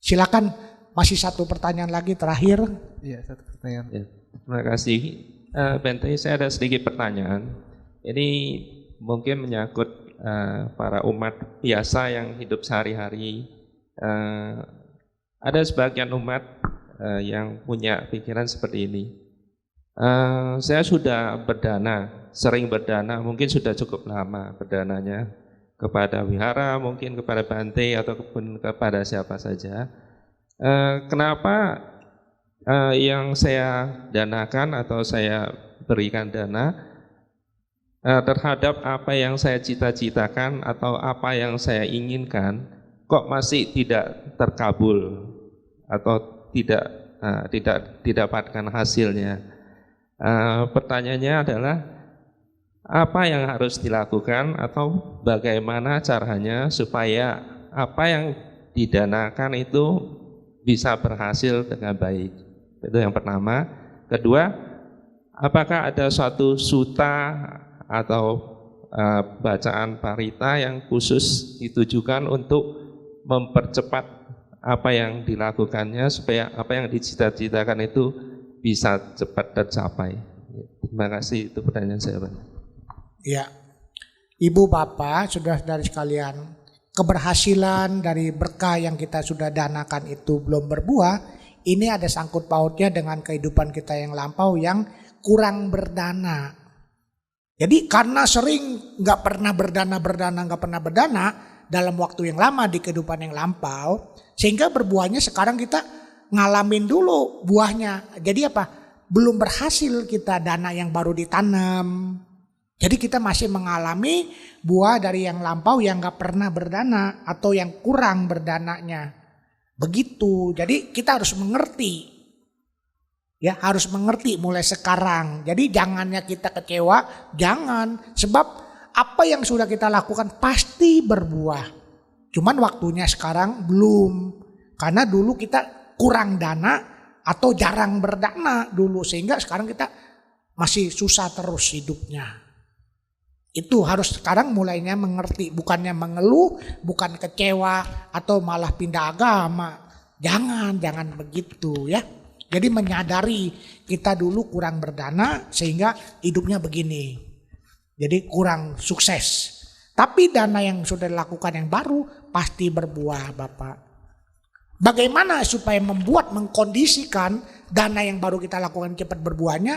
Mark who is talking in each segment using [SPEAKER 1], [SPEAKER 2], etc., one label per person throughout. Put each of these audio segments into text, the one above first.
[SPEAKER 1] Silakan, masih satu pertanyaan lagi terakhir.
[SPEAKER 2] Iya, satu pertanyaan.
[SPEAKER 3] Ya, terima kasih. Bente, saya ada sedikit pertanyaan. Ini mungkin menyangkut para umat biasa yang hidup sehari-hari. Ada sebagian umat yang punya pikiran seperti ini. Saya sudah berdana, sering berdana, mungkin sudah cukup lama berdananya kepada wihara, mungkin kepada Bante ataupun kepada siapa saja. Kenapa yang saya danakan atau saya berikan dana terhadap apa yang saya cita-citakan atau apa yang saya inginkan kok masih tidak terkabul atau tidak didapatkan hasilnya? Pertanyaannya adalah apa yang harus dilakukan atau bagaimana caranya supaya apa yang didanakan itu bisa berhasil dengan baik. Itu yang pertama. Kedua, apakah ada suatu sutta atau bacaan parita yang khusus ditujukan untuk mempercepat apa yang dilakukannya supaya apa yang dicita-citakan itu bisa cepat tercapai. Terima kasih, itu pertanyaan saya, Pak.
[SPEAKER 1] Ya, Ibu Bapak, saudara-saudari sekalian, keberhasilan dari berkah yang kita sudah danakan itu belum berbuah. Ini ada sangkut pautnya dengan kehidupan kita yang lampau yang kurang berdana. Jadi karena sering nggak pernah berdana dalam waktu yang lama di kehidupan yang lampau, sehingga berbuahnya sekarang kita ngalamin dulu buahnya. Jadi apa? Belum berhasil kita dana yang baru ditanam. Jadi kita masih mengalami buah dari yang lampau yang gak pernah berdana atau yang kurang berdananya. Begitu. Jadi kita harus mengerti. Ya, harus mengerti mulai sekarang. Jadi jangannya kita kecewa, jangan. Sebab apa yang sudah kita lakukan pasti berbuah. Cuman waktunya sekarang belum. Karena dulu kita kurang dana atau jarang berdana dulu. Sehingga sekarang kita masih susah terus hidupnya. Itu harus sekarang mulainya mengerti, bukannya mengeluh, bukan kecewa atau malah pindah agama. Jangan begitu ya. Jadi menyadari kita dulu kurang berdana sehingga hidupnya begini. Jadi kurang sukses. Tapi dana yang sudah dilakukan yang baru pasti berbuah, Bapak. Bagaimana supaya mengkondisikan dana yang baru kita lakukan cepat berbuahnya?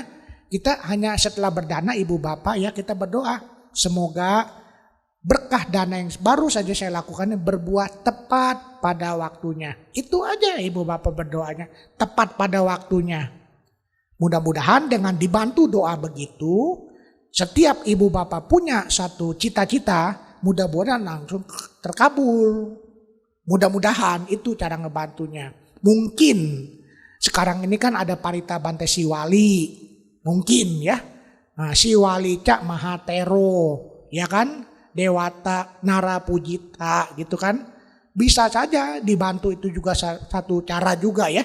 [SPEAKER 1] Kita hanya setelah berdana, Ibu Bapak ya, kita berdoa. Semoga berkah dana yang baru saja saya lakukan berbuah tepat pada waktunya. Itu aja Ibu Bapak berdoanya, tepat pada waktunya. Mudah-mudahan dengan dibantu doa begitu, setiap Ibu Bapak punya satu cita-cita, mudah-mudahan langsung terkabul. Mudah-mudahan itu cara ngebantunya. Mungkin sekarang ini kan ada parita Bante Siwali, mungkin ya. Nah, Siwali Cak Mahatero, ya kan? Dewata Narapujita gitu kan. Bisa saja dibantu, itu juga satu cara juga ya.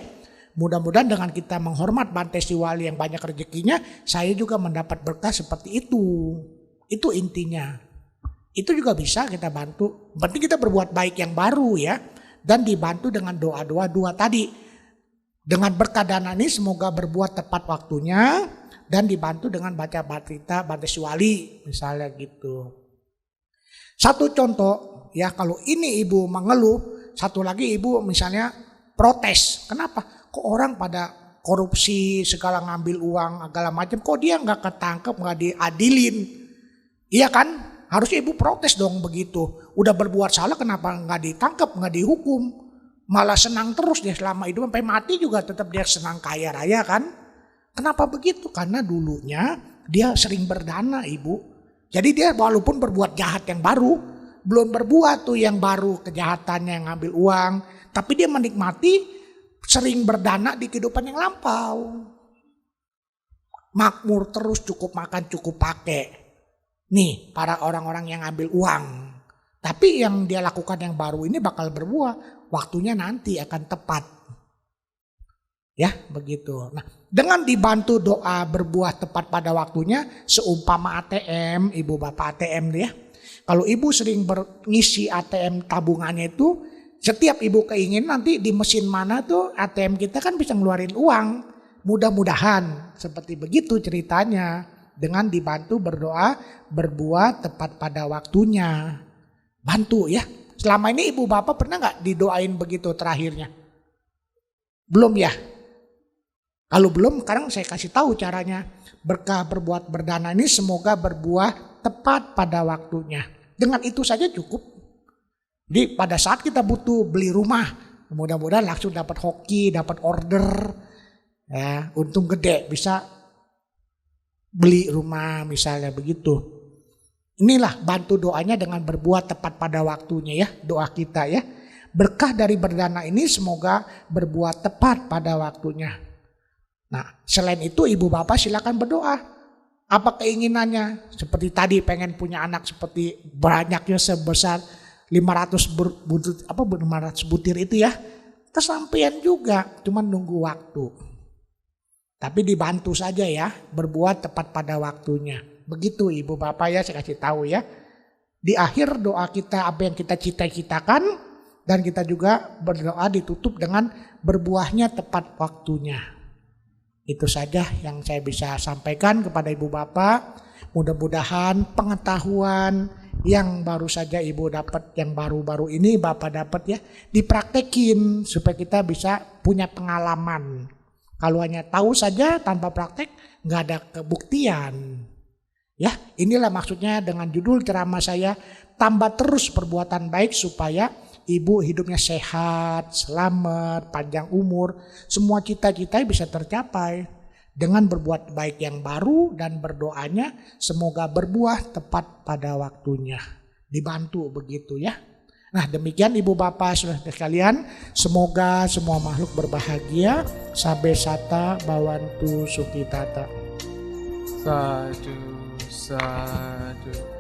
[SPEAKER 1] Mudah-mudahan dengan kita menghormat Bante Siwali yang banyak rezekinya, saya juga mendapat berkah seperti itu. Itu intinya. Itu juga bisa kita bantu. Penting kita berbuat baik yang baru ya. Dan dibantu dengan doa-doa dua tadi. Dengan berkah dana ini semoga berbuat tepat waktunya. Dan dibantu dengan baca parita Bante Siwali misalnya gitu. Satu contoh ya, kalau ini ibu mengeluh, satu lagi ibu misalnya protes. Kenapa? Kok orang pada korupsi segala ngambil uang segala macam, kok dia nggak ketangkep, nggak diadilin? Iya kan? Harusnya ibu protes dong begitu. Udah berbuat salah kenapa nggak ditangkap, nggak dihukum? Malah senang terus dia selama hidup sampai mati juga tetap dia senang kaya raya kan? Kenapa begitu? Karena dulunya dia sering berdana ibu. Jadi dia walaupun berbuat jahat yang baru, belum berbuat tuh yang baru kejahatannya yang ngambil uang. Tapi dia menikmati sering berdana di kehidupan yang lampau. Makmur terus, cukup makan, cukup pakai. Nih para orang-orang yang ngambil uang. Tapi yang dia lakukan yang baru ini bakal berbuah. Waktunya nanti akan tepat. Ya begitu. Nah dengan dibantu doa berbuah tepat pada waktunya, seumpama ATM, ibu bapak ATM ya. Kalau ibu sering ngisi ATM tabungannya itu, Setiap ibu keingin nanti di mesin mana tuh ATM kita kan bisa ngeluarin uang. Mudah-mudahan seperti begitu ceritanya. Dengan dibantu berdoa, berbuat tepat pada waktunya. Bantu ya. Selama ini ibu bapak pernah gak didoain begitu terakhirnya? Belum ya? Kalau belum, sekarang saya kasih tahu caranya. Berkah berbuat berdana ini semoga berbuah tepat pada waktunya. Dengan itu saja cukup. Jadi pada saat kita butuh beli rumah, mudah-mudahan langsung dapat hoki, dapat order. Ya, untung gede bisa beli rumah misalnya begitu. Inilah bantu doanya dengan berbuat tepat pada waktunya ya, doa kita ya. Berkah dari berdana ini semoga berbuat tepat pada waktunya. Nah, selain itu ibu bapak silakan berdoa. Apa keinginannya? Seperti tadi pengen punya anak seperti banyaknya sebesar 500 butir itu ya. Kesampaian juga, cuma nunggu waktu. Tapi dibantu saja ya, berbuat tepat pada waktunya. Begitu ibu bapak ya, saya kasih tahu ya. Di akhir doa kita apa yang kita cita-citakan, dan kita juga berdoa ditutup dengan berbuahnya tepat waktunya. Itu saja yang saya bisa sampaikan kepada ibu bapak. Mudah-mudahan pengetahuan yang baru saja ibu dapat, yang baru-baru ini bapak dapat ya, dipraktekin supaya kita bisa punya pengalaman. Kalau hanya tahu saja tanpa praktek, nggak ada kebuktian. Ya, inilah maksudnya dengan judul ceramah saya, tambah terus perbuatan baik supaya ibu hidupnya sehat, selamat, panjang umur. Semua cita-cita bisa tercapai dengan berbuat baik yang baru dan berdoanya semoga berbuah tepat pada waktunya. Dibantu begitu ya. Nah demikian ibu bapak saudara sekalian, semoga semua makhluk berbahagia. Sabe sata bawantu sukitata.
[SPEAKER 2] Sadu, sadu.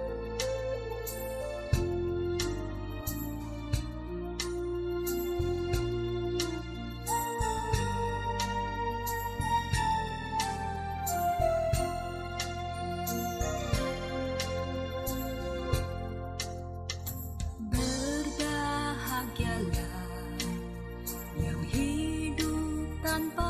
[SPEAKER 4] Tanpa